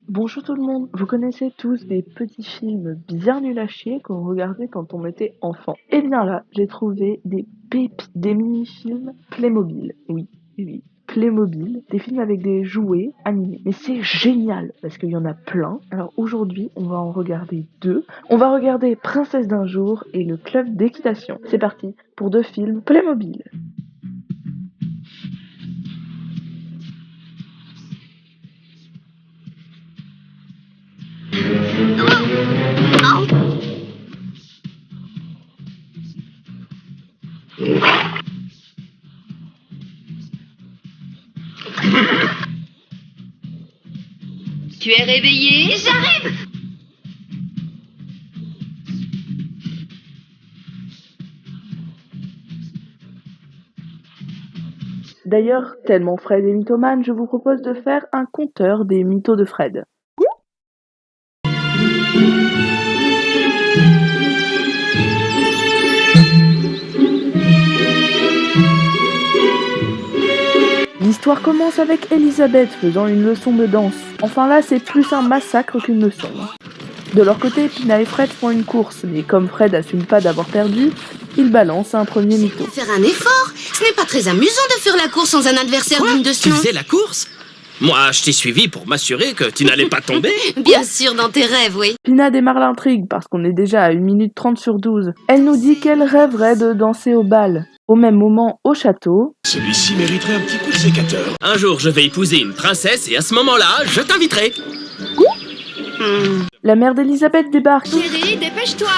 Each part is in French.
Bonjour tout le monde, vous connaissez tous des petits films bien nuls à chier qu'on regardait quand on était enfant. Et bien là, j'ai trouvé des pépites, des mini-films Playmobil. Oui, oui, oui, Playmobil, des films avec des jouets animés. Mais c'est génial parce qu'il y en a plein. Alors aujourd'hui, on va en regarder deux. On va regarder Princesse d'un jour et le club d'équitation. C'est parti pour deux films Playmobil. Tu es réveillé? J'arrive! D'ailleurs, tellement Fred est mythomane, je vous propose de faire un compteur des mythos de Fred. L'histoire commence avec Elisabeth faisant une leçon de danse. Enfin là, c'est plus un massacre qu'une leçon. De leur côté, Pina et Fred font une course, mais comme Fred assume pas d'avoir perdu, il balance un premier mytho. Faire un effort? Ce n'est pas très amusant de faire la course sans un adversaire digne de ce Tu nom. faisais la course? Moi, je t'ai suivi pour m'assurer que tu n'allais pas tomber. Bien sûr, dans tes rêves, oui. Pina démarre l'intrigue parce qu'on est déjà à 1 minute 30 sur 12. Elle nous dit qu'elle rêverait de danser au bal. Au même moment, au château, Celui-ci mériterait un petit coup de sécateur. Un jour, je vais épouser une princesse et à ce moment-là, je t'inviterai. la mère d'Elisabeth débarque. Chérie, dépêche-toi.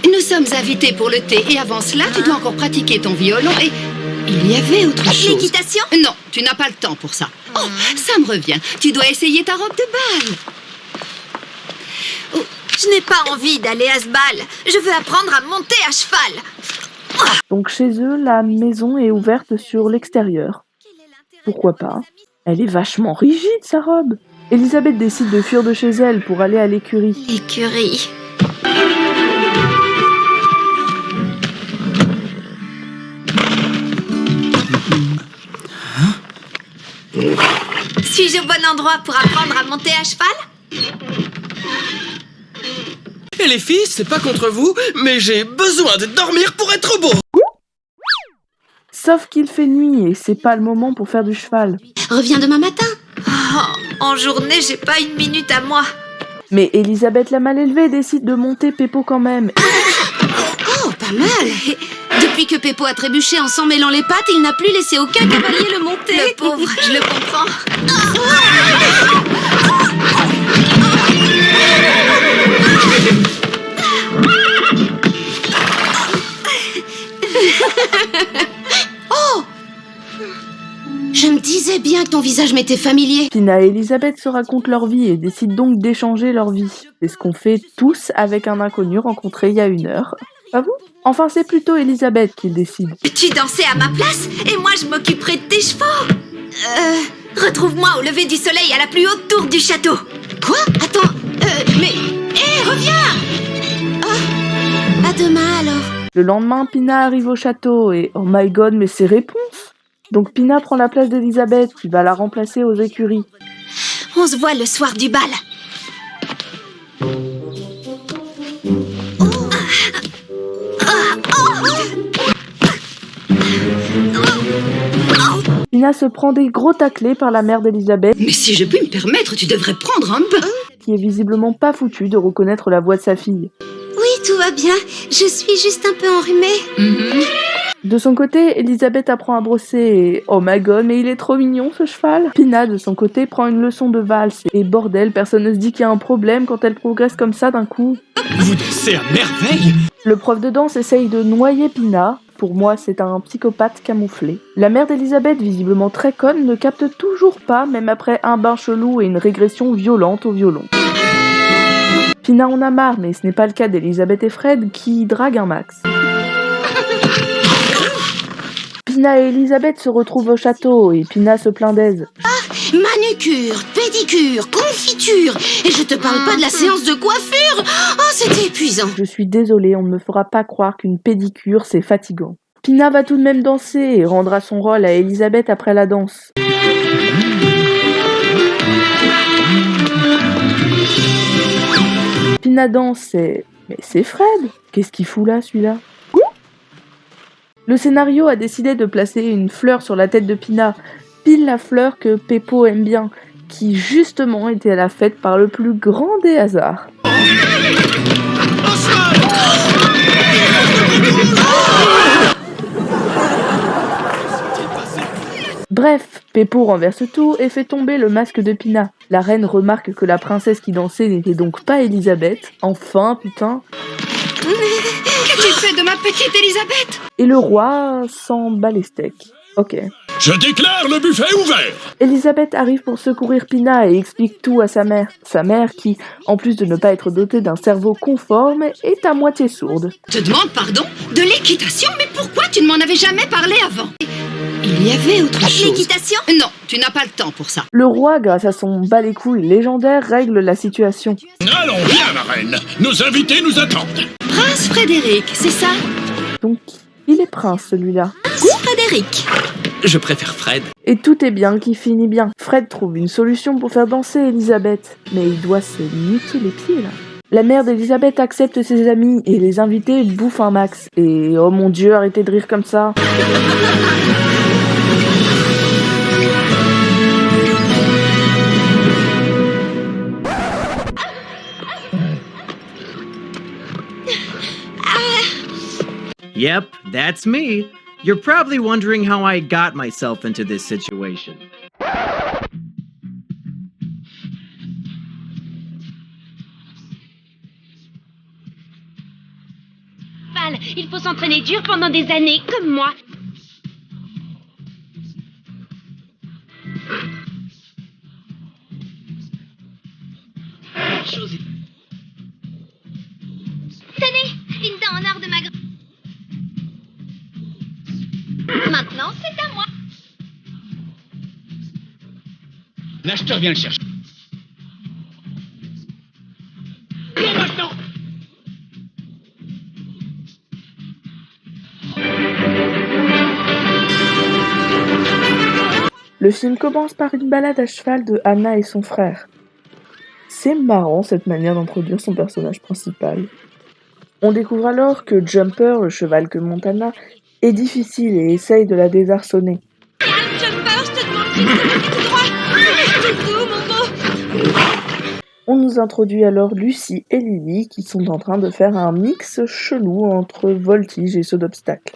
Nous sommes invités pour le thé et avant cela, tu dois encore pratiquer ton violon et... Il y avait autre chose. L'équitation? Non, tu n'as pas le temps pour ça. Oh, ça me revient. Tu dois essayer ta robe de bal. Je n'ai pas envie d'aller à ce bal. Je veux apprendre à monter à cheval. Donc chez eux, la maison est ouverte sur l'extérieur. Pourquoi pas? Elle est vachement rigide, sa robe. Elisabeth décide de fuir de chez elle pour aller à l'écurie. Écurie. Suis-je au bon endroit pour apprendre à monter à cheval? Et les filles, c'est pas contre vous, mais j'ai besoin de dormir pour être beau. Sauf qu'il fait nuit et c'est pas le moment pour faire du cheval. Reviens demain matin. En journée, j'ai pas une minute à moi. Mais Elisabeth la mal élevée décide de monter Peppo quand même. Oh, pas mal. Depuis que Peppo a trébuché en s'en mêlant les pattes, il n'a plus laissé aucun cavalier le monter. Le pauvre, je le comprends. Je me disais bien que ton visage m'était familier. Pina et Elisabeth se racontent leur vie et décident donc d'échanger leur vie. C'est ce qu'on fait tous avec un inconnu rencontré il y a 1 heure. Pas vous? Enfin, c'est plutôt Elisabeth qui décide. Tu dansais à ma place et moi je m'occuperai de tes chevaux. Retrouve-moi au lever du soleil à la plus haute tour du château. Quoi? Attends, mais... Hé, reviens! Oh, à demain alors. Le lendemain, Pina arrive au château et oh my god, mais c'est réponse! Donc Pina prend la place d'Elisabeth qui va la remplacer aux écuries. On se voit le soir du bal. Pina se prend des gros taclés par la mère d'Elisabeth Mais si je puis me permettre, tu devrais prendre un bain. qui est visiblement pas foutue de reconnaître la voix de sa fille. Oui, tout va bien. Je suis juste un peu enrhumée. De son côté, Elisabeth apprend à brosser et oh my god, mais il est trop mignon ce cheval. Pina, de son côté, prend une leçon de valse et bordel, personne ne se dit qu'il y a un problème quand elle progresse comme ça d'un coup. Vous dansez à merveille. Le prof de danse essaye de noyer Pina. Pour moi, c'est un psychopathe camouflé. La mère d'Elisabeth, visiblement très conne, ne capte toujours pas, même après un bain chelou et une régression violente au violon. Pina en a marre, mais ce n'est pas le cas d'Elisabeth et Fred qui draguent un max. Pina et Elisabeth se retrouvent au château et Pina se plaint d'aise. Manucure, pédicure, confiture. Et je te parle pas de la séance de coiffure. Oh, c'était épuisant. Je suis désolée, on ne me fera pas croire qu'une pédicure c'est fatigant. Pina va tout de même danser et rendra son rôle à Elisabeth après la danse. Pina danse, mais c'est Fred. Qu'est-ce qu'il fout là, celui-là? Le scénario a décidé de placer une fleur sur la tête de Pina, pile la fleur que Peppo aime bien, qui justement était à la fête par le plus grand des hasards. Bref, Peppo renverse tout et fait tomber le masque de Pina. La reine remarque que la princesse qui dansait n'était donc pas Elisabeth. Enfin, putain. Qu'as-tu fait de ma petite Elisabeth? Et le roi s'en bat les steaks. Ok. Je déclare le buffet ouvert. Elisabeth arrive pour secourir Pina et explique tout à sa mère. Sa mère qui, en plus de ne pas être dotée d'un cerveau conforme, est à moitié sourde. Je te demande pardon? De l'équitation? Mais pourquoi tu ne m'en avais jamais parlé avant? Il y avait autre chose. L'équitation? Non, tu n'as pas le temps pour ça. Le roi, grâce à son bas-les-couilles légendaire, règle la situation. Allons, viens, ma reine. Nos invités nous attendent. Prince Frédéric, c'est ça? Donc, il est prince, celui-là. Frédéric. Je préfère Fred. Et tout est bien qui finit bien. Fred trouve une solution pour faire danser Elisabeth, mais il doit se niquer les pieds, là. La mère d'Elisabeth accepte ses amis et les invités bouffent un max. Et oh mon Dieu, arrêtez de rire comme ça. Yep, that's me. You're probably wondering how I got myself into this situation. Val, il faut s'entraîner dur pendant des années, comme moi. Tenez, une dent en or de ma grand... Maintenant, c'est à moi. L'acheteur vient le chercher. Bon, maintenant. Le film commence par une balade à cheval de Anna et son frère. C'est marrant cette manière d'introduire son personnage principal. On découvre alors que Jumper, le cheval que monte Anna, est difficile et essaye de la désarçonner. Jumper, je te demande s'il te plaît tout droit. Tout doux, mon beau. On nous introduit alors Lucie et Lily qui sont en train de faire un mix chelou entre voltige et saut d'obstacle.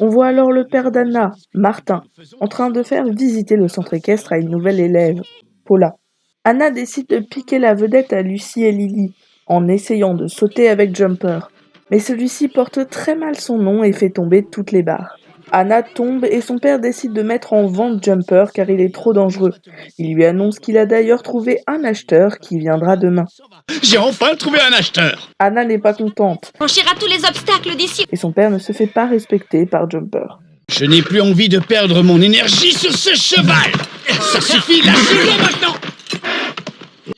On voit alors le père d'Anna, Martin, en train de faire visiter le centre équestre à une nouvelle élève, Paula. Anna décide de piquer la vedette à Lucie et Lily, en essayant de sauter avec Jumper. Mais celui-ci porte très mal son nom et fait tomber toutes les barres. Anna tombe et son père décide de mettre en vente Jumper car il est trop dangereux. Il lui annonce qu'il a d'ailleurs trouvé un acheteur qui viendra demain. J'ai enfin trouvé un acheteur. Anna n'est pas contente Franchira tous les obstacles d'ici. et son père ne se fait pas respecter par Jumper. Je n'ai plus envie de perdre mon énergie sur ce cheval. Ça suffit, lâchez-le maintenant.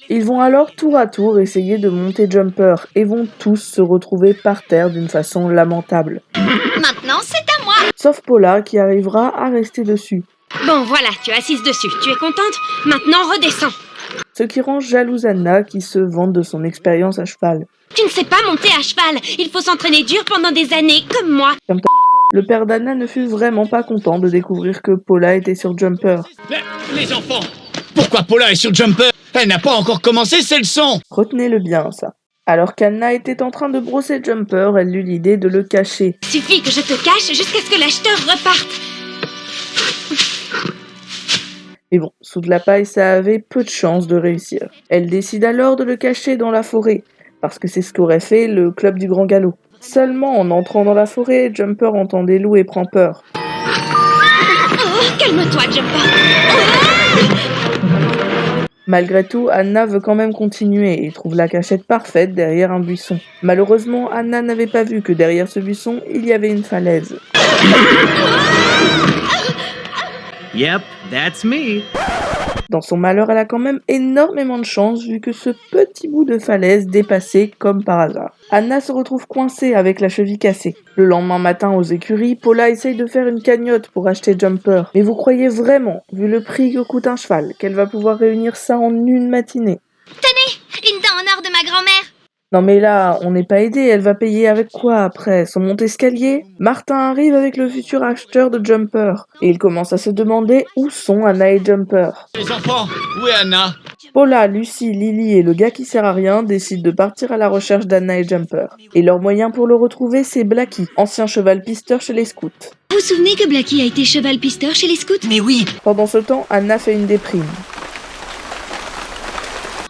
Ils vont alors tour à tour essayer de monter Jumper et vont tous se retrouver par terre d'une façon lamentable. Maintenant, c'est à moi. Sauf Paula qui arrivera à rester dessus. Bon, voilà, tu es assise dessus. Tu es contente? Maintenant, redescends. Ce qui rend jalouse Anna qui se vante de son expérience à cheval. Tu ne sais pas monter à cheval. Il faut s'entraîner dur pendant des années, comme moi. Le père d'Anna ne fut vraiment pas content de découvrir que Paula était sur Jumper. Les enfants, pourquoi Paula est sur Jumper? Elle n'a pas encore commencé ses leçons. Retenez-le bien, ça. Alors qu'Anna était en train de brosser Jumper, elle eut l'idée de le cacher. Suffit que je te cache jusqu'à ce que l'acheteur reparte. Mais bon, sous de la paille, ça avait peu de chances de réussir. Elle décide alors de le cacher dans la forêt, parce que c'est ce qu'aurait fait le club du Grand Galop. Seulement, en entrant dans la forêt, Jumper entend des loups et prend peur. Oh, calme-toi, Jumper. Malgré tout, Anna veut quand même continuer et trouve la cachette parfaite derrière un buisson. Malheureusement, Anna n'avait pas vu que derrière ce buisson, il y avait une falaise. Yep, that's me. Dans son malheur, elle a quand même énormément de chance vu que ce petit bout de falaise dépassait comme par hasard. Anna se retrouve coincée avec la cheville cassée. Le lendemain matin aux écuries, Paula essaye de faire une cagnotte pour acheter Jumper. Mais vous croyez vraiment, vu le prix que coûte un cheval, qu'elle va pouvoir réunir ça en une matinée? Tenez, une dent en or de ma grand-mère. Non mais là, on n'est pas aidé, elle va payer avec quoi après? Son monte-escalier? Martin arrive avec le futur acheteur de Jumper. Et il commence à se demander où sont Anna et Jumper. Les enfants, où est Anna? Paula, Lucy, Lily et le gars qui sert à rien décident de partir à la recherche d'Anna et Jumper. Et leur moyen pour le retrouver, c'est Blackie, ancien cheval-pisteur chez les scouts. Vous vous souvenez que Blackie a été cheval-pisteur chez les scouts? Mais oui. Pendant ce temps, Anna fait une déprime.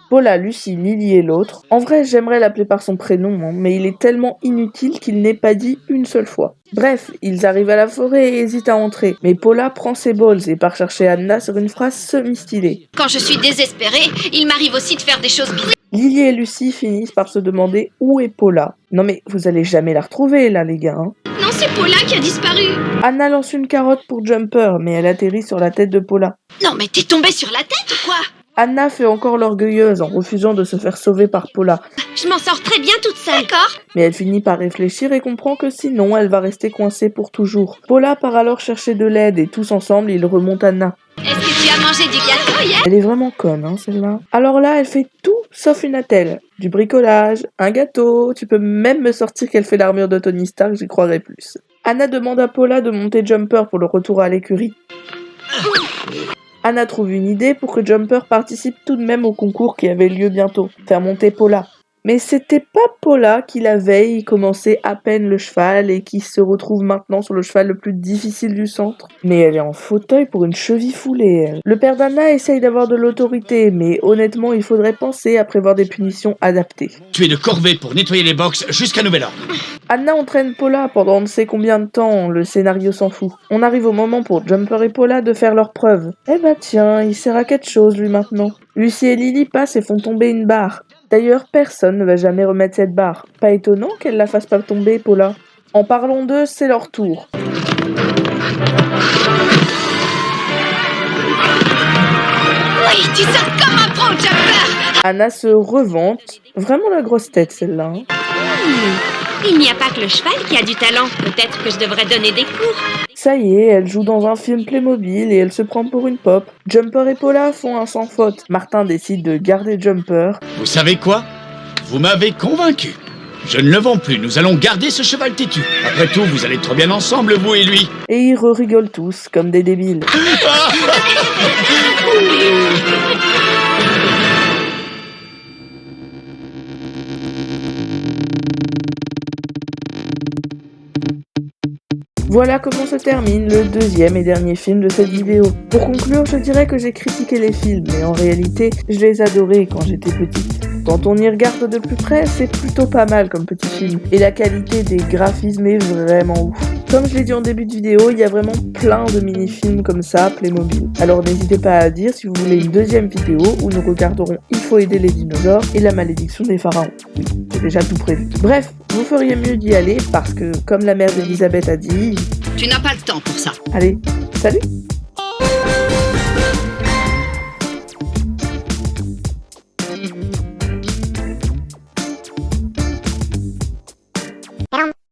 Paula, Lucy, Lily et l'autre. En vrai, j'aimerais l'appeler par son prénom, mais il est tellement inutile qu'il n'est pas dit une seule fois. Bref, ils arrivent à la forêt et hésitent à entrer. Mais Paula prend ses balls et part chercher Anna sur une phrase semi-stylée. Quand je suis désespérée, il m'arrive aussi de faire des choses bizarres. Lily et Lucy finissent par se demander où est Paula. Non mais vous allez jamais la retrouver là les gars. Non, c'est Paula qui a disparu. Anna lance une carotte pour Jumper, mais elle atterrit sur la tête de Paula. Non, mais t'es tombée sur la tête ou quoi? Anna fait encore l'orgueilleuse en refusant de se faire sauver par Paula. Je m'en sors très bien toute seule. D'accord. Mais elle finit par réfléchir et comprend que sinon elle va rester coincée pour toujours. Paula part alors chercher de l'aide et tous ensemble ils remontent Anna. Est-ce que tu as mangé du gâteau hier? Elle est vraiment conne hein celle-là. Alors là elle fait tout sauf une attelle. Du bricolage, un gâteau, tu peux même me sortir qu'elle fait l'armure de Tony Stark, j'y croirais plus. Anna demande à Paula de monter Jumper pour le retour à l'écurie. Anna trouve une idée pour que Jumper participe tout de même au concours qui avait lieu bientôt, faire monter Paula. Mais c'était pas Paula qui la veille commençait à peine le cheval et qui se retrouve maintenant sur le cheval le plus difficile du centre. Mais elle est en fauteuil pour une cheville foulée, elle. Le père d'Anna essaye d'avoir de l'autorité, mais honnêtement il faudrait penser à prévoir des punitions adaptées. Tu es de corvée pour nettoyer les box jusqu'à nouvel ordre. Anna entraîne Paula pendant on ne sait combien de temps, le scénario s'en fout. On arrive au moment pour Jumper et Paula de faire leurs preuves. Eh bah tiens, il sert à quelque chose lui maintenant. Lucy et Lily passent et font tomber une barre. D'ailleurs, personne ne va jamais remettre cette barre. Pas étonnant qu'elle la fasse pas tomber, Paula. En parlant d'eux, c'est leur tour. Oui, tu sors comme un pro, Jumper. Anna se revante. Vraiment la grosse tête, celle-là. Hein. Il n'y a pas que le cheval qui a du talent. Peut-être que je devrais donner des cours. Ça y est, elle joue dans un film Playmobil et elle se prend pour une pop. Jumper et Paula font un sans faute. Martin décide de garder Jumper. Vous savez quoi? Vous m'avez convaincu. Je ne le vends plus, nous allons garder ce cheval têtu. Après tout, vous allez trop bien ensemble, vous et lui. Et ils rigolent tous, comme des débiles. Voilà comment se termine le deuxième et dernier film de cette vidéo. Pour conclure, je dirais que j'ai critiqué les films, mais en réalité, je les adorais quand j'étais petite. Quand on y regarde de plus près, c'est plutôt pas mal comme petit film, et la qualité des graphismes est vraiment ouf. Comme je l'ai dit en début de vidéo, il y a vraiment plein de mini-films comme ça, Playmobil. Alors n'hésitez pas à dire si vous voulez une deuxième vidéo où nous regarderons Il faut aider les dinosaures et la malédiction des pharaons. Oui, j'ai déjà tout prévu. Bref, vous feriez mieux d'y aller parce que, comme la mère d'Elisabeth a dit... Tu n'as pas le temps pour ça. Allez, salut!